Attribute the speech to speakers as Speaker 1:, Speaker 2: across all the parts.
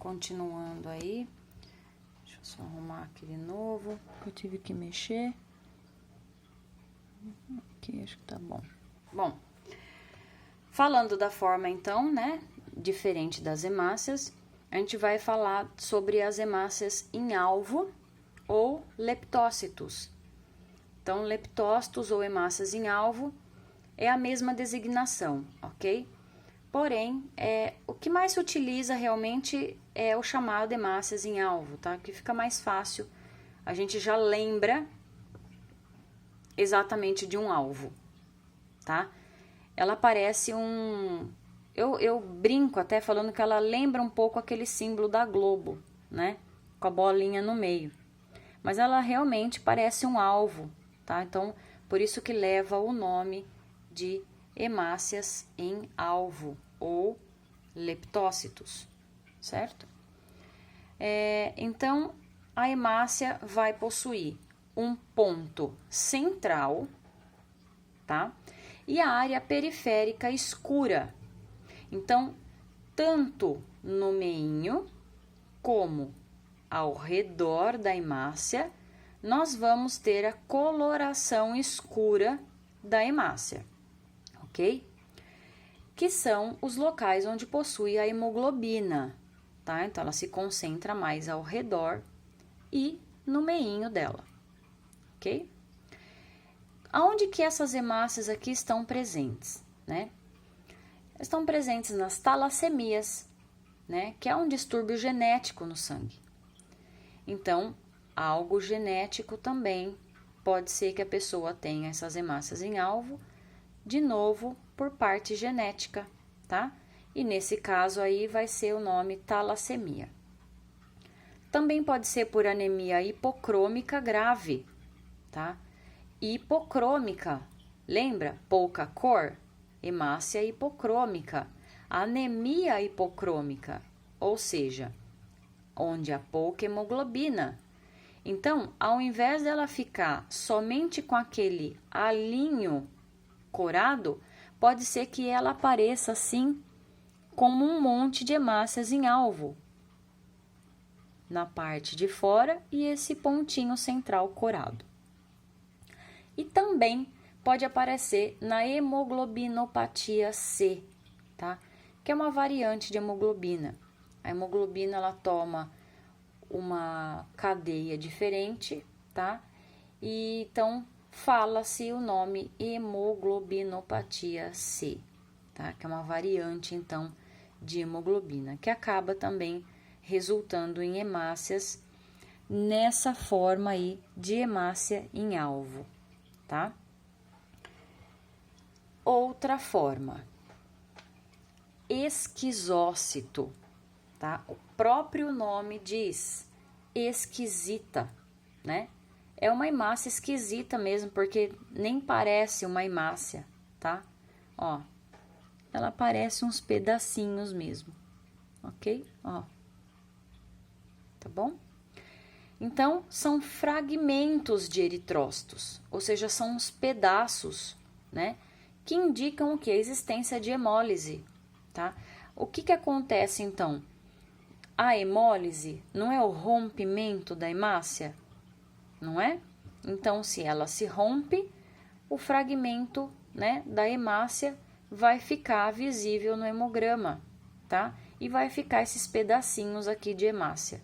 Speaker 1: continuando aí. Deixa eu só arrumar aqui de novo, que eu tive que mexer. Aqui, acho que tá bom. Bom, falando da forma, então, né, diferente das hemácias, a gente vai falar sobre as hemácias em alvo ou leptócitos. Então, leptócitos ou hemácias em alvo é a mesma designação, ok? Porém, o que mais se utiliza realmente é o chamado hemácias em alvo, tá? Que fica mais fácil, a gente já lembra exatamente de um alvo, tá? Ela parece eu brinco até falando que ela lembra um pouco aquele símbolo da Globo, né? Com a bolinha no meio. Mas ela realmente parece um alvo, tá? Então, por isso que leva o nome de hemácias em alvo ou leptócitos, certo? Então, a hemácia vai possuir um ponto central, tá? E a área periférica escura. Então, tanto no meinho como ao redor da hemácia, nós vamos ter a coloração escura da hemácia, ok? Que são os locais onde possui a hemoglobina, tá? Então, ela se concentra mais ao redor e no meinho dela, ok? Aonde que essas hemácias aqui estão presentes, né? Estão presentes nas talassemias, né? Que é um distúrbio genético no sangue. Então, algo genético também pode ser que a pessoa tenha essas hemácias em alvo, de novo, por parte genética, tá? E nesse caso aí vai ser o nome talassemia. Também pode ser por anemia hipocrômica grave, tá? Hipocrômica, lembra? Pouca cor? Hemácia hipocrômica. Anemia hipocrômica, ou seja, onde há pouca hemoglobina. Então, ao invés dela ficar somente com aquele alinho corado, pode ser que ela apareça assim, como um monte de hemácias em alvo, na parte de fora e esse pontinho central corado. E também pode aparecer na hemoglobinopatia C, tá? Que é uma variante de hemoglobina. A hemoglobina, ela toma uma cadeia diferente, tá? E então fala-se o nome hemoglobinopatia C, tá? Que é uma variante então de hemoglobina, que acaba também resultando em hemácias nessa forma aí de hemácia em alvo, tá? Outra forma, esquizócito, tá? O próprio nome diz esquisita, né? É uma hemácia esquisita mesmo, porque nem parece uma hemácia, tá? Ó, ela parece uns pedacinhos mesmo, ok? Ó, tá bom? Então, são fragmentos de eritrócitos, ou seja, são uns pedaços, né? Que indicam o que? A existência de hemólise, tá? O que acontece, então? A hemólise não é o rompimento da hemácia, não é? Então, se ela se rompe, o fragmento, né, da hemácia vai ficar visível no hemograma, tá? E vai ficar esses pedacinhos aqui de hemácia.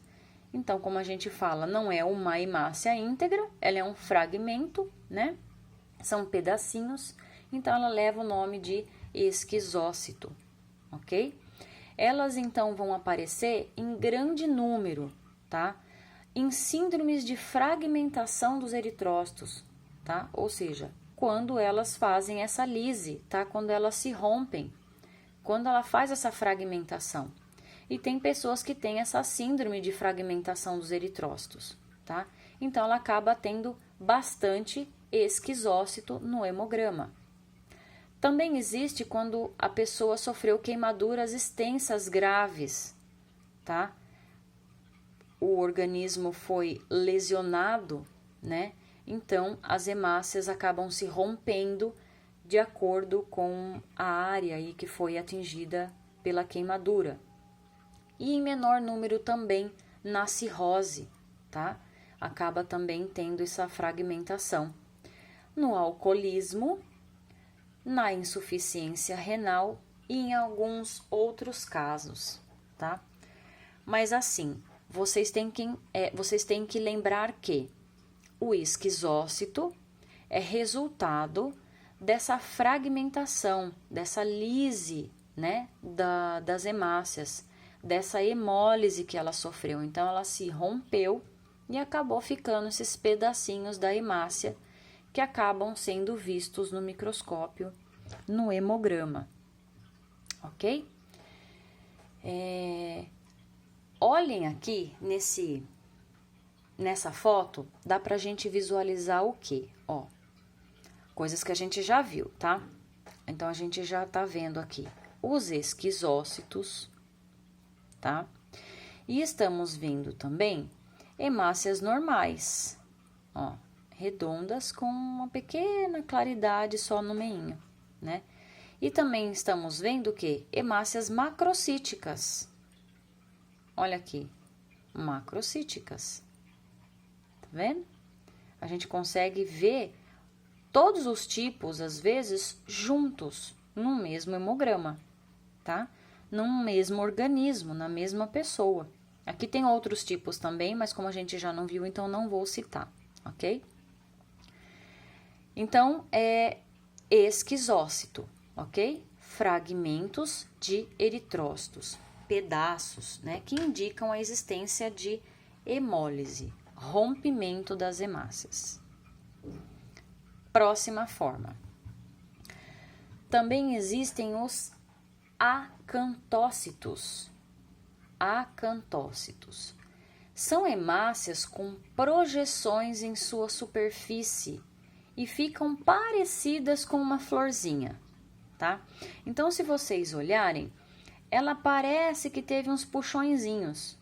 Speaker 1: Então, como a gente fala, não é uma hemácia íntegra, ela é um fragmento, né? São pedacinhos, então ela leva o nome de esquizócito, ok? Elas, então, vão aparecer em grande número, tá? Em síndromes de fragmentação dos eritrócitos, tá? Ou seja, quando elas fazem essa lise, tá? Quando elas se rompem, quando ela faz essa fragmentação. E tem pessoas que têm essa síndrome de fragmentação dos eritrócitos, tá? Então, ela acaba tendo bastante esquizócito no hemograma. Também existe quando a pessoa sofreu queimaduras extensas graves, tá? O organismo foi lesionado, né? Então, as hemácias acabam se rompendo de acordo com a área aí que foi atingida pela queimadura. e em menor número também na cirrose, tá? Acaba também tendo essa fragmentação. No alcoolismo, na insuficiência renal e em alguns outros casos, tá? Mas assim, vocês têm que lembrar que o esquizócito é resultado dessa fragmentação, dessa lise, né, das hemácias, dessa hemólise que ela sofreu. Então, ela se rompeu e acabou ficando esses pedacinhos da hemácia que acabam sendo vistos no microscópio, no hemograma, ok? Olhem aqui nessa foto, dá pra gente visualizar o quê? Ó, coisas que a gente já viu, tá? Então, a gente já tá vendo aqui os esquizócitos, tá? E estamos vendo também hemácias normais, ó, redondas com uma pequena claridade só no meinho, né? E também estamos vendo o quê? Hemácias macrocíticas. Olha aqui, macrocíticas. Tá vendo? A gente consegue ver todos os tipos, às vezes, juntos, num mesmo hemograma, tá? Num mesmo organismo, na mesma pessoa. Aqui tem outros tipos também, mas como a gente já não viu, então não vou citar, ok? Então, é esquizócito, ok? Fragmentos de eritrócitos, pedaços, né? Que indicam a existência de hemólise, rompimento das hemácias. Próxima forma. Também existem os acantócitos. Acantócitos. São hemácias com projeções em sua superfície e ficam parecidas com uma florzinha, tá? Então, se vocês olharem, ela parece que teve uns puxõezinhos,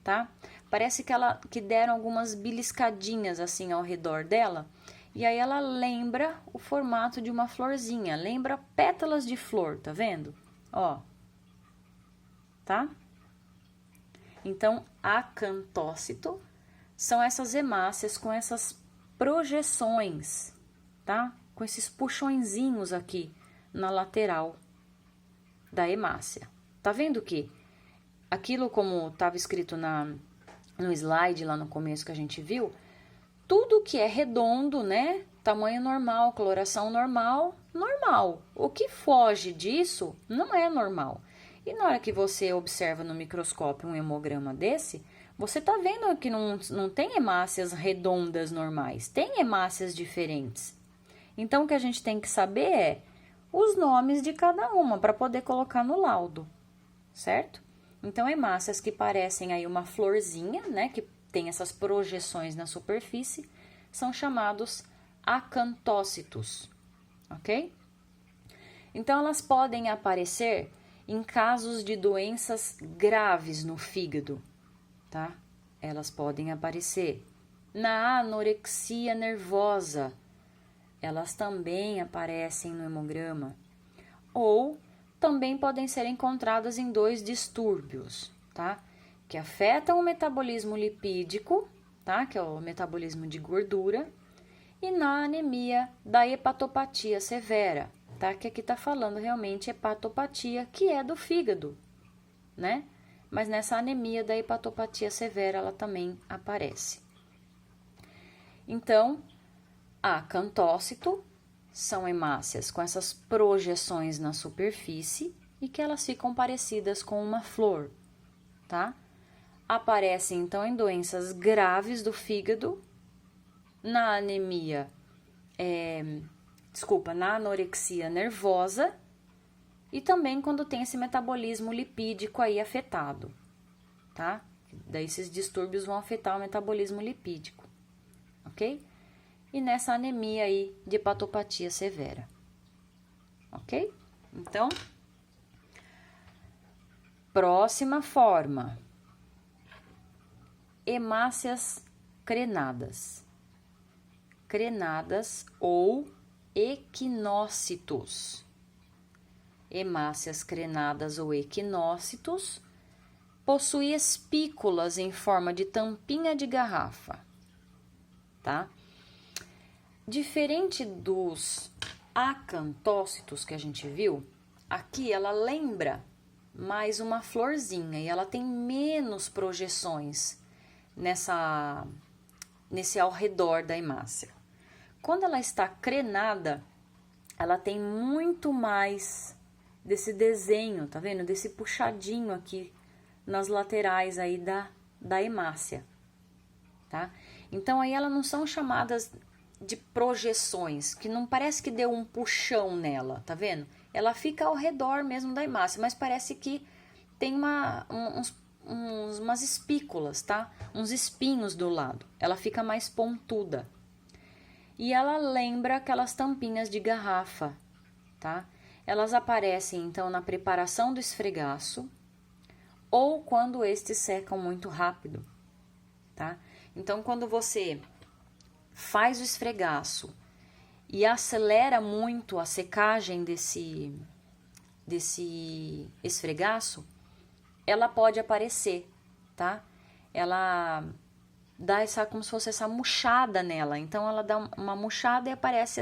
Speaker 1: tá? Parece que deram algumas beliscadinhas assim ao redor dela, e aí ela lembra o formato de uma florzinha, lembra pétalas de flor, tá vendo? Ó, tá? Então, acantócito são essas hemácias com essas projeções, tá? Com esses puxõezinhos aqui na lateral da hemácia. Tá vendo que aquilo, como estava escrito no slide lá no começo que a gente viu, tudo que é redondo, né? Tamanho normal, coloração normal, normal. O que foge disso não é normal. E na hora que você observa no microscópio um hemograma desse, você tá vendo que não tem hemácias redondas normais, tem hemácias diferentes. Então, o que a gente tem que saber é os nomes de cada uma para poder colocar no laudo, certo? Então, hemácias que parecem aí uma florzinha, né, que tem essas projeções na superfície, são chamados acantócitos, ok? Então, elas podem aparecer em casos de doenças graves no fígado, tá? Elas podem aparecer na anorexia nervosa, elas também aparecem no hemograma, ou também podem ser encontradas em 2 distúrbios, tá? Que afetam o metabolismo lipídico, tá? Que é o metabolismo de gordura, e na anemia da hepatopatia severa, tá? Que aqui tá falando realmente hepatopatia, que é do fígado, né? Mas nessa anemia da hepatopatia severa, ela também aparece. Então, acantócito são hemácias com essas projeções na superfície e que elas ficam parecidas com uma flor, tá? Aparecem, então, em doenças graves do fígado, na anemia, na anorexia nervosa e também quando tem esse metabolismo lipídico aí afetado, tá? Daí esses distúrbios vão afetar o metabolismo lipídico, ok? E nessa anemia aí de hepatopatia severa, ok? Então, próxima forma, hemácias crenadas. Crenadas ou equinócitos. Hemácias crenadas ou equinócitos possui espículas em forma de tampinha de garrafa, tá? Diferente dos acantócitos que a gente viu, aqui ela lembra mais uma florzinha e ela tem menos projeções nesse ao redor da hemácia. Quando ela está crenada, ela tem muito mais desse desenho, tá vendo? Desse puxadinho aqui nas laterais aí da hemácia, tá? Então aí elas não são chamadas de projeções, que não parece que deu um puxão nela, tá vendo? Ela fica ao redor mesmo da hemácia, mas parece que tem umas espículas, tá? Uns espinhos do lado. Ela fica mais pontuda. E ela lembra aquelas tampinhas de garrafa, tá? Elas aparecem, então, na preparação do esfregaço ou quando estes secam muito rápido, tá? Então, quando você faz o esfregaço e acelera muito a secagem desse esfregaço, ela pode aparecer, tá? Ela dá essa, como se fosse essa murchada nela. Então, ela dá uma murchada e aparece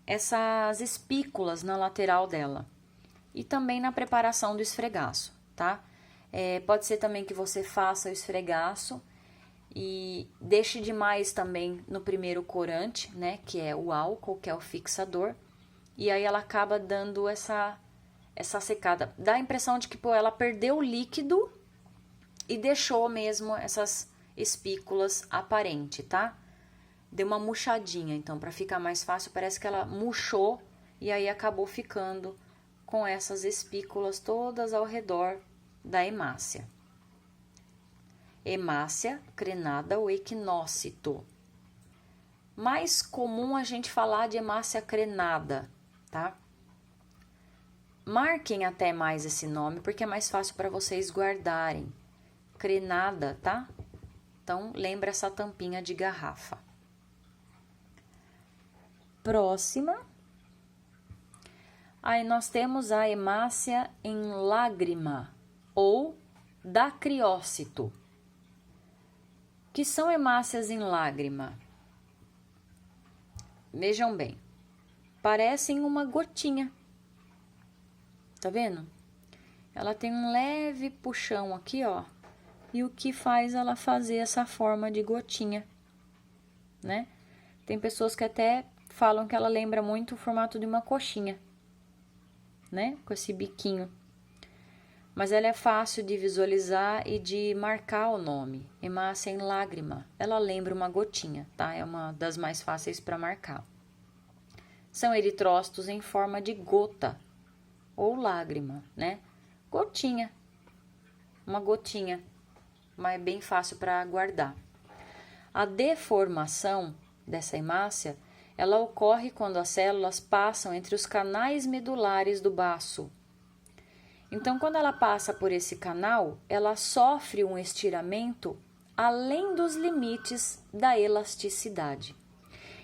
Speaker 1: essas espículas na lateral dela. E também na preparação do esfregaço, tá? Pode ser também que você faça o esfregaço e deixe demais também no primeiro corante, né? Que é o álcool, que é o fixador. E aí ela acaba dando essa secada. Dá a impressão de que ela perdeu o líquido e deixou mesmo essas espículas aparentes, tá? Deu uma murchadinha, então, para ficar mais fácil, parece que ela murchou e aí acabou ficando com essas espículas todas ao redor da hemácia. Hemácia crenada ou equinócito. Mais comum a gente falar de hemácia crenada, tá? Marquem até mais esse nome, porque é mais fácil para vocês guardarem. Crenada, tá? Então, lembra essa tampinha de garrafa. Próxima. Aí nós temos a hemácia em lágrima ou dacriócito. Que são hemácias em lágrima? Vejam bem, parecem uma gotinha. Tá vendo? Ela tem um leve puxão aqui, ó. E o que faz ela fazer essa forma de gotinha, né? Tem pessoas que até falam que ela lembra muito o formato de uma coxinha, né? Com esse biquinho. Mas ela é fácil de visualizar e de marcar o nome. Hemácia em lágrima. Ela lembra uma gotinha, tá? É uma das mais fáceis para marcar. São eritrócitos em forma de gota ou lágrima, né? Gotinha. Uma gotinha. Mas é bem fácil para guardar. A deformação dessa hemácia, ela ocorre quando as células passam entre os canais medulares do baço. Então, quando ela passa por esse canal, ela sofre um estiramento além dos limites da elasticidade.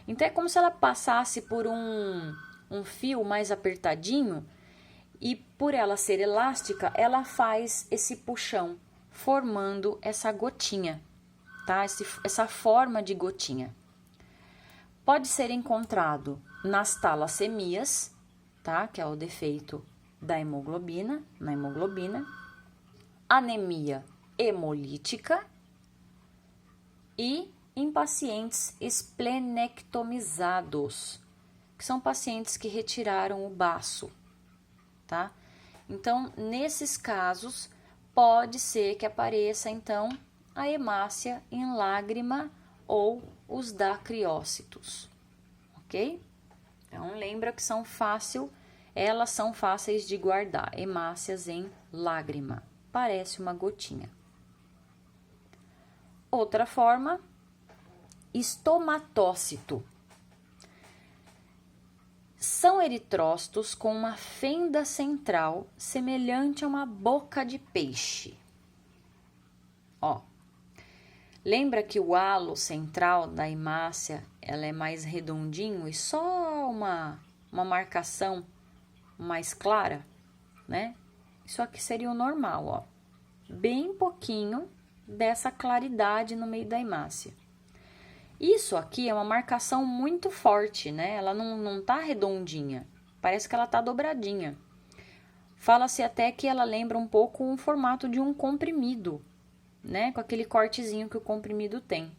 Speaker 1: Então, é como se ela passasse por um fio mais apertadinho e, por ela ser elástica, ela faz esse puxão, formando essa gotinha, tá? Essa forma de gotinha. Pode ser encontrado nas talassemias, tá? Que é o defeito da hemoglobina, na hemoglobina, anemia hemolítica e em pacientes esplenectomizados, que são pacientes que retiraram o baço, tá? Então, nesses casos, pode ser que apareça, então, a hemácia em lágrima ou os dacriócitos, ok? Então, lembra que elas são fáceis de guardar, hemácias em lágrima, parece uma gotinha. Outra forma, estomatócito. São eritrócitos com uma fenda central semelhante a uma boca de peixe. Ó, lembra que o halo central da hemácia, ela é mais redondinho e só uma marcação mais clara, né? Isso aqui seria o normal, ó. bem pouquinho dessa claridade no meio da hemácia. Isso aqui é uma marcação muito forte, né? Ela não tá redondinha, parece que ela tá dobradinha. Fala-se até que ela lembra um pouco o formato de um comprimido, né? Com aquele cortezinho que o comprimido tem.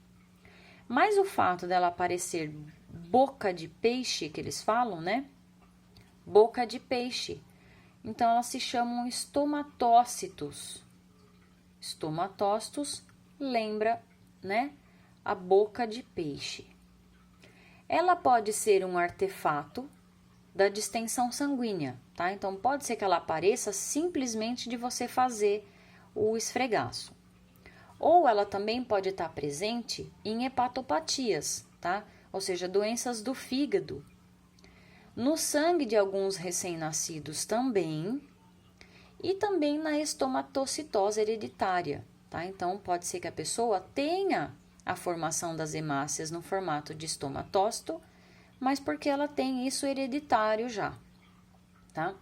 Speaker 1: Mas o fato dela parecer boca de peixe, que eles falam, né? Boca de peixe. Então, elas se chamam estamatócitos. Estamatócitos lembra, né? A boca de peixe. Ela pode ser um artefato da distensão sanguínea, tá? Então, pode ser que ela apareça simplesmente de você fazer o esfregaço. Ou ela também pode estar presente em hepatopatias, tá? Ou seja, doenças do fígado. No sangue de alguns recém-nascidos também, e também na estomatocitose hereditária, tá? Então, pode ser que a pessoa tenha a formação das hemácias no formato de estamatócito, mas porque ela tem isso hereditário já, tá?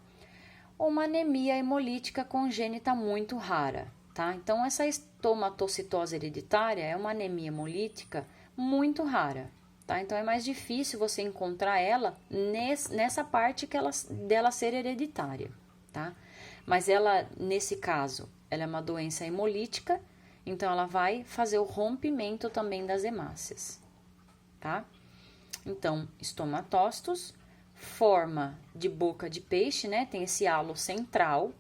Speaker 1: Uma anemia hemolítica congênita muito rara, tá? Então, essa estomatocitose hereditária é uma anemia hemolítica muito rara, tá? Então, é mais difícil você encontrar ela nessa parte dela ser hereditária, tá? Mas ela, nesse caso, ela é uma doença hemolítica, então ela vai fazer o rompimento também das hemácias, tá? Então, estamatócitos, forma de boca de peixe, né? Tem esse halo central,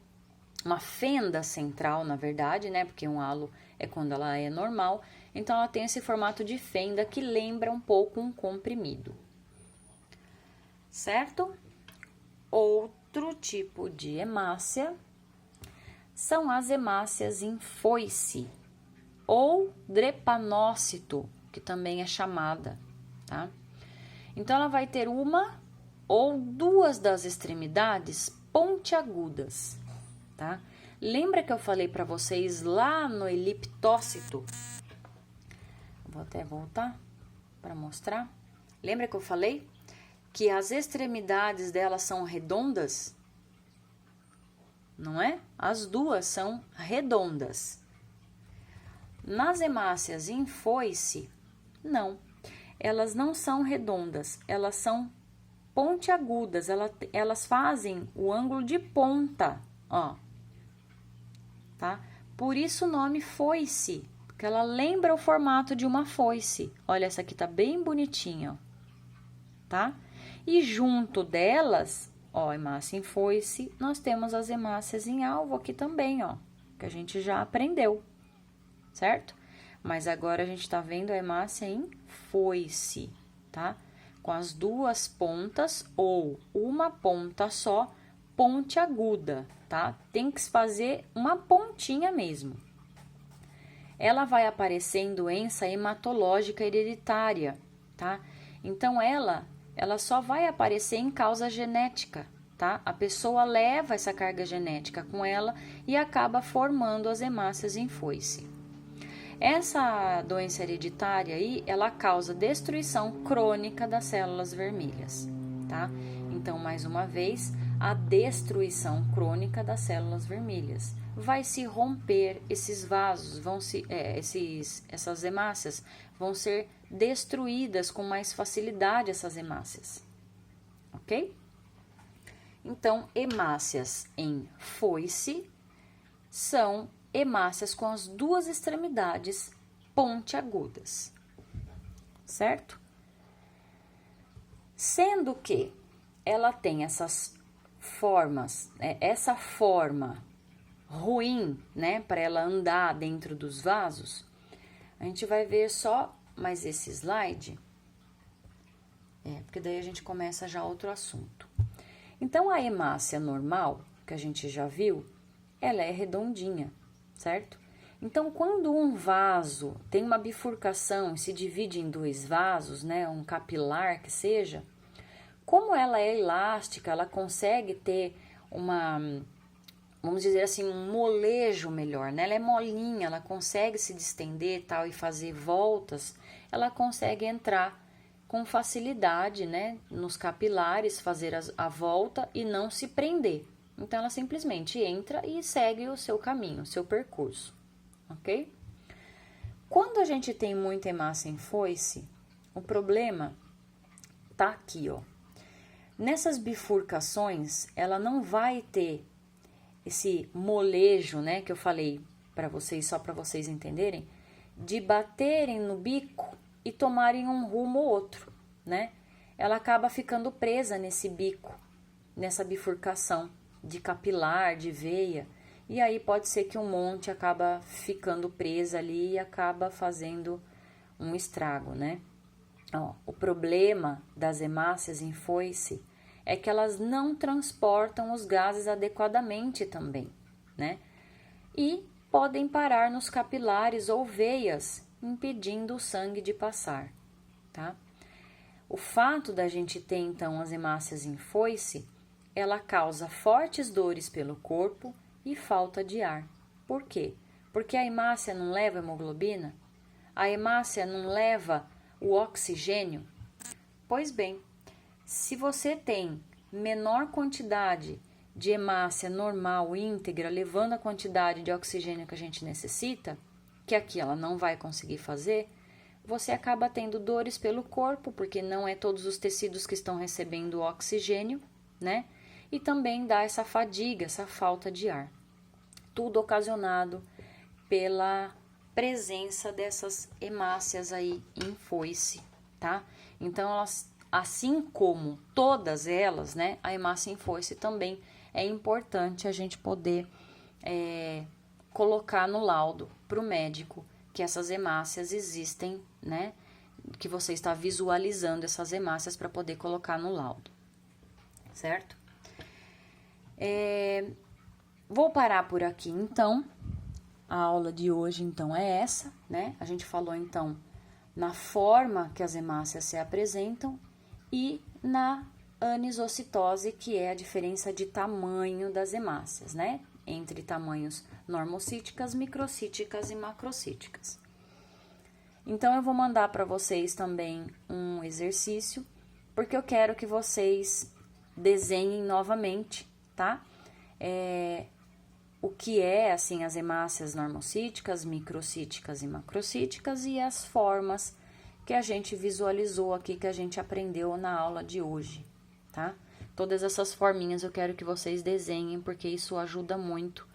Speaker 1: uma fenda central, na verdade, né? Porque um halo é quando ela é normal. Então, ela tem esse formato de fenda que lembra um pouco um comprimido. Certo? Outro tipo de hemácia são as hemácias em foice ou drepanócito, que também é chamada, tá? Então, ela vai ter uma ou duas das extremidades pontiagudas, tá? Lembra que eu falei para vocês lá no eliptócito? Vou até voltar para mostrar. Lembra que eu falei que as extremidades delas são redondas? Não é? As duas são redondas. Nas hemácias em foice, não. Elas não são redondas, elas são pontiagudas, elas fazem o ângulo de ponta, ó. Tá? Por isso o nome foice, porque ela lembra o formato de uma foice. Olha, essa aqui tá bem bonitinha, ó. Tá? E junto delas, ó, hemácia em foice, nós temos as hemácias em alvo aqui também, ó, que a gente já aprendeu, certo? Mas agora a gente tá vendo a hemácia em foice, tá? Com as duas pontas ou uma ponta só, pontiaguda, tá? Tem que fazer uma pontinha mesmo. Ela vai aparecer em doença hematológica hereditária, tá? Então, ela só vai aparecer em causa genética, tá? A pessoa leva essa carga genética com ela e acaba formando as hemácias em foice. Essa doença hereditária aí, ela causa destruição crônica das células vermelhas, tá? Então, mais uma vez, a destruição crônica das células vermelhas. Vai se romper esses vasos, essas hemácias vão ser destruídas com mais facilidade, essas hemácias, ok? Então, hemácias em foice são hemácias com as duas extremidades pontiagudas, certo? Sendo que ela tem essas formas, essa forma ruim, né, para ela andar dentro dos vasos, a gente vai ver só mais esse slide, porque daí a gente começa já outro assunto. Então, a hemácia normal, que a gente já viu, ela é redondinha, certo? Então, quando um vaso tem uma bifurcação e se divide em dois vasos, né, um capilar que seja, como ela é elástica, ela consegue ter vamos dizer assim, um molejo melhor, né? Ela é molinha, ela consegue se distender tal e fazer voltas, ela consegue entrar com facilidade, né, nos capilares, fazer a volta e não se prender, Então, ela simplesmente entra e segue o seu caminho, o seu percurso, ok? Quando a gente tem muita hemácia em foice, o problema tá aqui, ó. Nessas bifurcações, ela não vai ter esse molejo, né, que eu falei para vocês, só para vocês entenderem, de baterem no bico e tomarem um rumo ou outro, né? Ela acaba ficando presa nesse bico, nessa bifurcação de capilar, de veia, e aí pode ser que um monte acaba ficando presa ali e acaba fazendo um estrago, né? Ó, o problema das hemácias em foice é que elas não transportam os gases adequadamente também, né? E podem parar nos capilares ou veias, impedindo o sangue de passar, tá? O fato da gente ter, então, as hemácias em foice, ela causa fortes dores pelo corpo e falta de ar. Por quê? Porque a hemácia não leva hemoglobina? A hemácia não leva o oxigênio? Pois bem, se você tem menor quantidade de hemácia normal, íntegra, levando a quantidade de oxigênio que a gente necessita, que aqui ela não vai conseguir fazer, você acaba tendo dores pelo corpo, porque não é todos os tecidos que estão recebendo oxigênio, né? E também dá essa fadiga, essa falta de ar. Tudo ocasionado pela presença dessas hemácias aí em foice, tá? Então, elas, assim como todas elas, né? A hemácia em foice também é importante a gente poder colocar no laudo para o médico que essas hemácias existem, né? Que você está visualizando essas hemácias para poder colocar no laudo, certo? Vou parar por aqui, então. A aula de hoje, então, é essa, né? A gente falou, então, na forma que as hemácias se apresentam e na anisocitose, que é a diferença de tamanho das hemácias, né? Entre tamanhos normocíticas, microcíticas e macrocíticas. Então, eu vou mandar para vocês também um exercício, porque eu quero que vocês desenhem novamente, tá? O que é, assim, as hemácias normocíticas, microcíticas e macrocíticas e as formas que a gente visualizou aqui, que a gente aprendeu na aula de hoje, tá? Todas essas forminhas eu quero que vocês desenhem, porque isso ajuda muito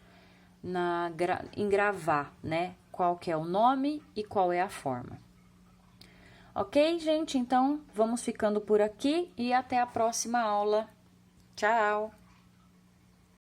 Speaker 1: em gravar, né? Qual que é o nome e qual é a forma. Ok, gente? Então, vamos ficando por aqui e até a próxima aula. Tchau!